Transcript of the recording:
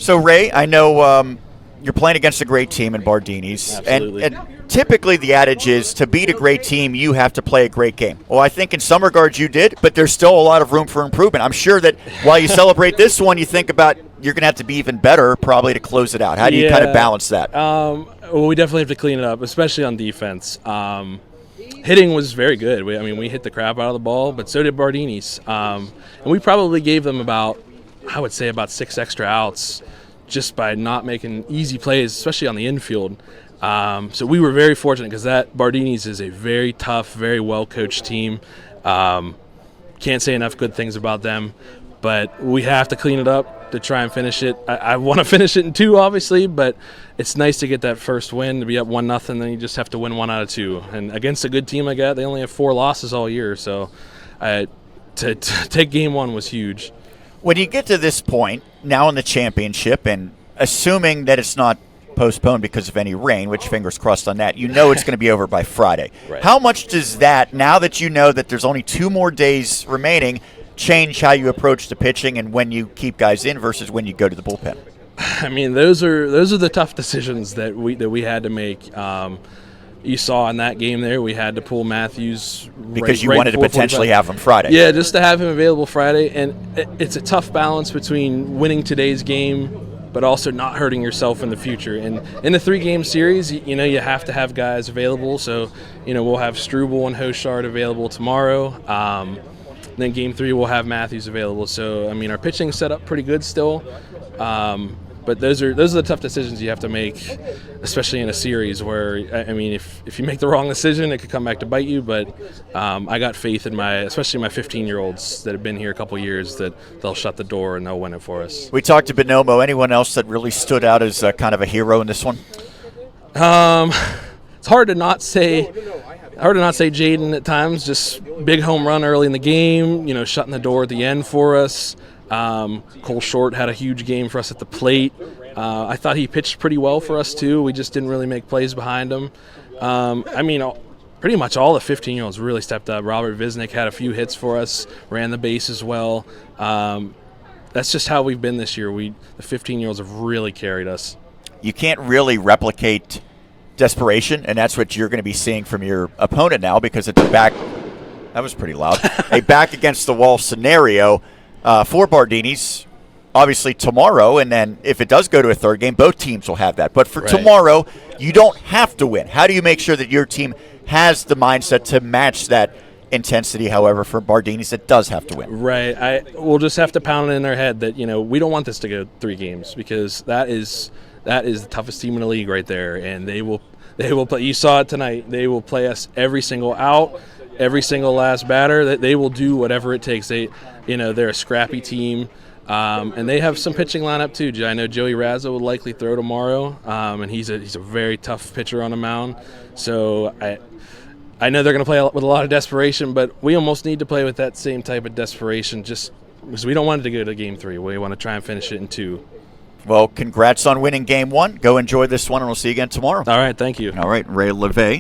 So, Ray, I know you're playing against a great team in Bardini's. Absolutely. And typically the adage is to beat a great team, you have to play a great game. Well, I think in some regards you did, but there's still a lot of room for improvement. I'm sure that while you celebrate this one, you think about you're going to have to be even better probably to close it out. How do you kind of balance that? Well, we definitely have to clean it up, especially on defense. Hitting was very good. We hit the crap out of the ball, but so did Bardini's. And we probably gave them about 6 extra outs just by not making easy plays, especially on the infield. So we were very fortunate because that Bardini's is a very tough, very well-coached team. Can't say enough good things about them, but we have to clean it up to try and finish it. I want to finish it in 2, obviously, but it's nice to get that first win, to be up 1-0, then you just have to win 1 out of 2. And against a good team like that, they only have 4 losses all year, so to take game 1 was huge. When you get to this point, now in the championship, and assuming that it's not postponed because of any rain, which fingers crossed on that, you know it's going to be over by Friday. Right. How much does that, now that you know that there's only 2 more days remaining, change how you approach the pitching and when you keep guys in versus when you go to the bullpen? I mean, those are the tough decisions that we had to make. You saw in that game there, we had to pull Matthews because you wanted to potentially have him Friday. Yeah, just to have him available Friday, and it's a tough balance between winning today's game, but also not hurting yourself in the future. And in the 3-game series, you have to have guys available. So, we'll have Struble and Hochard available tomorrow. Then game 3, we'll have Matthews available. So, our pitching's set up pretty good still. But those are the tough decisions you have to make, especially in a series where, if you make the wrong decision, it could come back to bite you. But I got faith in especially my 15-year-olds that have been here a couple years, that they'll shut the door and they'll win it for us. We talked to Bonomo. Anyone else that really stood out as kind of a hero in this one? It's hard to not say Jaden at times. Just big home run early in the game, shutting the door at the end for us. Cole Short had a huge game for us at the plate. I thought he pitched pretty well for us too. We just didn't really make plays behind him. Pretty much all the 15-year-olds really stepped up. Robert Visnick had a few hits for us, ran the base as well. That's just how we've been this year. The 15-year-olds have really carried us. You can't really replicate desperation, and that's what you're going to be seeing from your opponent now because it's a back – that was pretty loud – a back-against-the-wall scenario. For Bardini's, obviously tomorrow, and then if it does go to a 3rd game, both teams will have that. But for tomorrow, you don't have to win. How do you make sure that your team has the mindset to match that intensity, however, for Bardini's that does have to win? Right. We'll just have to pound it in their head that, we don't want this to go 3 games because that is the toughest team in the league right there, and they will play. You saw it tonight. They will play us every single out, every single last batter. That they will do whatever it takes. They're a scrappy team, and they have some pitching lineup too. I know Joey Razzo will likely throw tomorrow, and he's a very tough pitcher on the mound. So I know they're going to play with a lot of desperation, but we almost need to play with that same type of desperation, just because we don't want it to go to game 3. We want to try and finish it in 2. Well, congrats on winning game 1. Go enjoy this one, and we'll see you again tomorrow. All right, thank you. All right, Ray Levay.